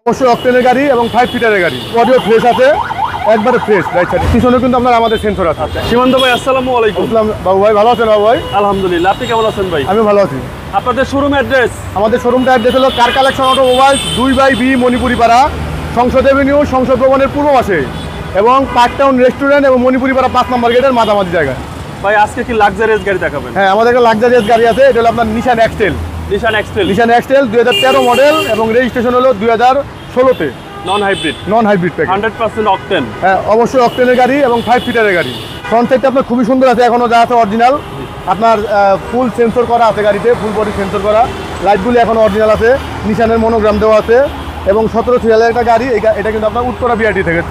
অবশ্যই অক্টেনের গাড়ি এবং 5 সিটারের গাড়ি, অডিও ফ্রেশ আছে, একবারে ফ্রেশ। রাইট সাইডে পিছনে কিন্তু আপনার আমাদের সেন্সর আছে। আচ্ছা, সীমান্ত ভাই আসসালামু আলাইকুম। আসসালাম বাবু ভাই, ভালো আছেন বাবু ভাই? আলহামদুলিল্লাহ, আপনি কেমন আছেন ভাই? আমি ভালো আছি। আপনাদের শোরুম অ্যাড্রেস? আমাদের শোরুমটা অ্যাড্রেস হলো car collection automobiles, 2/B Manipuri পাড়া, সংসদ এভিনিউ, সংসদ ভবনের পূর্ব পাশে, এবং পার্ক টাউন রেস্টুরেন্ট এবং মণিপুরি পাড়া 5 নম্বর গেটের মাঝামাঝি জায়গায়। ভাই আজকে কি লাক্সারিয়াস গাড়ি দেখাবেন? হ্যাঁ, আমাদের একটা লাক্সারিয়াস গাড়ি আছে, এটা হলো আপনার নিশান এক্সটেল। নিশান এক্সটেল 2013 মডেল এবং রেজিস্ট্রেশন হলো 2016-তে। Non hybrid, non hybrid package, 100% octane. হ্যাঁ অবশ্যই অক্টেনের গাড়ি এবং 5 সিটারের গাড়ি। ফ্রন্ট সাইডটা আপনার খুবই সুন্দর আছে, এখনো যা আছে অরিজিনাল। আপনার ফুল সেন্সর করা আছে গাড়িতে, ফুল বডি সেন্সর করা, লাইটগুলি এখনো অরিজিনাল আছে, নিশানের মনোগ্রাম দেওয়া আছে, এবং 17 সিরিয়ালের একটা গাড়ি। এটা কিন্তু আপনার উত্তরা বিআরটি থেকে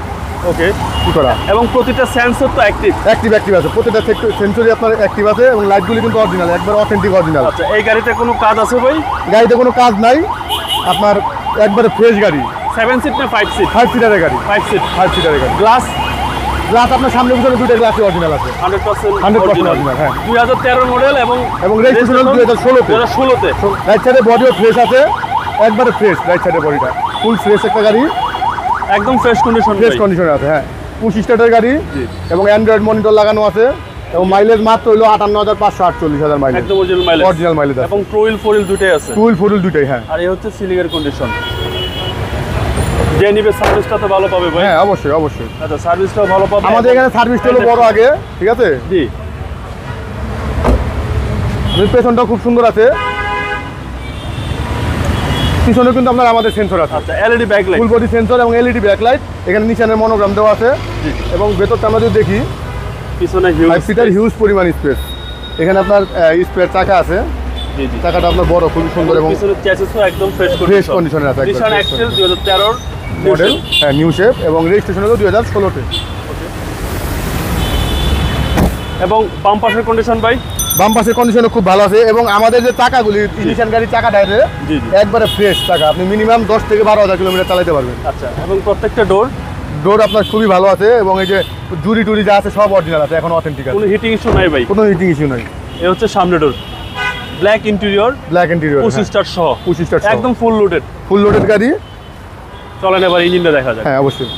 ওকে কি করা, এবং প্রতিটা সেন্সর তো অ্যাক্টিভ অ্যাক্টিভ আছে, প্রতিটা সেন্সরই আপনার অ্যাক্টিভ আছে, এবং লাইটগুলি কিন্তু অরিজিনাল, একবার অথেন্টিক অরিজিনাল। আচ্ছা, এই গাড়িতে কোনো কাজ আছে ভাই? গাড়িতে কোনো কাজ নাই, আপনার একবারে ফ্রেশ গাড়ি। 7 সিট না 5 সিট? 5 সিটারের গাড়ি, 5 সিট। 5 সিটারের গাড়ি। গ্লাস আপনার সামনে পিছনে দুইটা গ্লাসই অরিজিনাল আছে, 100% অরিজিনাল। হ্যাঁ, 2013 মডেল এবং রেজিস্ট্রেশন হলো 2016-তে। 2016-তে। রাইট সাইডে বডিও ফ্রেশ আছে, একবারে ফ্রেশ। রাইট সাইডে বডিটা ফুল ফ্রেশ একটা গাড়ি, একদম ফ্রেশ কন্ডিশন। ফ্রেশ কন্ডিশনে আছে। হ্যাঁ, পুশ স্টার্টের গাড়ি জি। এবং অ্যান্ড্রয়েড মনিটর লাগানো আছে, এবং মাইলেজ মাত্র হলো 58,548 মাইলেজ, একদম অরিজিনাল মাইলেজ আছে, এবং টুইল ফোরিল দুটোই আছে। টুইল ফোরিল দুইটাই। হ্যাঁ, আর এই হচ্ছে সিলিং এর কন্ডিশন। যে নিবে সার্ভিসটা তো ভালো পাবে ভাই। হ্যাঁ অবশ্যই। আচ্ছা, সার্ভিসটাও ভালো পাবে। আমাদের এখানে সার্ভিসটা হলো বড় আগে, ঠিক আছে। জি, পেছনটাও খুব সুন্দর আছে, পিছনে কিন্তু আপনার আমাদের সেন্সর আছে। আচ্ছা, LED backlight, full body sensor এবং এলইডি ব্যাকলাইট, এখানে নিশানের মনোগ্রাম দেওয়া আছে। জি। এবং ভেতরটা আমরা যদি দেখি, পিছনে 5 সিটার হিউজ পরিমাণ স্পেস। এখানে আপনার স্পেয়ার চাকা আছে, জি জি, চাকাটা আপনার বড়, খুবই সুন্দর, এবং পিছনে চেসিসও একদম ফ্রেশ ফ্রেশ কন্ডিশনে আছে। নিশান এক্সটেল 2013 মডেল, হ্যাঁ নিউ শেপ, এবং রেজিস্ট্রেশন হলো 2016-তে। এবং বাম পাশের কন্ডিশন ভাই? বাম পাশের কন্ডিশনও খুব ভালো আছে, এবং আমাদের যে চাকাগুলি নিশান গাড়ির চাকা ডাইরে জি জি, একবারে ফ্রেশ চাকা, আপনি মিনিমাম 10 থেকে 12,000 কিলোমিটার চালাতে পারবেন। আচ্ছা, এবং প্রত্যেকটা ডোর আপনার খুবই ভালো আছে, এবং এই যে জুরি টুরি যা আছে সব অরিজিনাল আছে, এখন অথেন্টিক আছে, কোনো হিটিং ইস্যু নাই ভাই? কোনো হিটিং ইস্যু নাই। এই হচ্ছে সামনে door, black interior, black interior, push start সহ, একদম ফুল লোডেড গাড়ি। চলেন এবার ইঞ্জিনটা দেখা যায়। হ্যাঁ অবশ্যই।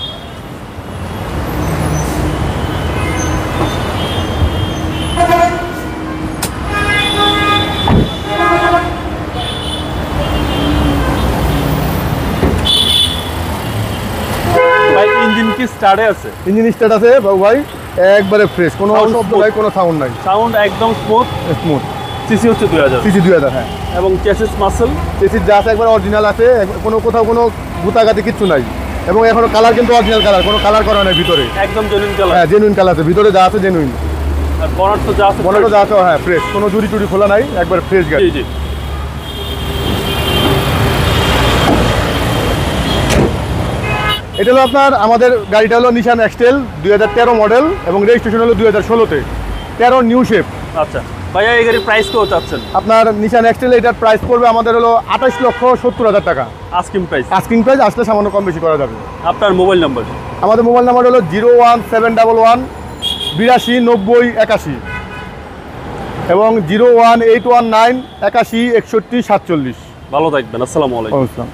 ভাই ইঞ্জিন কি স্টার্টে আছে? ইঞ্জিন স্টার্ট আছে বাবু ভাই, একবারে ফ্রেশ, কোনো শব্দ নাই, কোনো সাউন্ড নাই, সাউন্ড একদম স্মুথ। সিসি হচ্ছে 2000, সিসি 2000। হ্যাঁ, এবং চেসিস মাসল, চেসিস যা আছে একবার অরিজিনাল আছে, কোথাও কোনো গুতাগাতি কিচ্ছু নাই, এবং এখনো কালার কিন্তু অরিজিনাল কালার, কোনো কালার করা নাই ভিতরে, একদম জেনুইন কালার। হ্যাঁ জেনুইন কালার আছে ভিতরে, যা আছে জেনুইন। আর বনাট তো যা আছে, বনেটও যা আছে হ্যাঁ ফ্রেশ, কোনো জুরি টুরি খোলা নাই, একবার ফ্রেশ গাড়ি। জি জি। এটা হলো আপনার আমাদের গাড়িটা হলো নিশান এক্সটেল 2013 মডেল, এবং রেজিস্ট্রেশন হলো 2016-তে, 13 নিউ শেপ। আচ্ছা ভাইয়া, এই গাড়ির প্রাইস কত চাচ্ছেন? আপনার নিশান এক্সটেল এটার প্রাইস পড়বে আমাদের হলো 28,70,000 টাকা। Asking price? আস্কিং প্রাইস, আসলে সামান্য কম বেশি করা যাবে। আপনার মোবাইল নাম্বার? আমাদের মোবাইল নাম্বার হলো 01711 82 90 81, এবং 01819 81 61 47। ভালো থাকবেন, আসসালামু আলাইকুম। আসসালাম।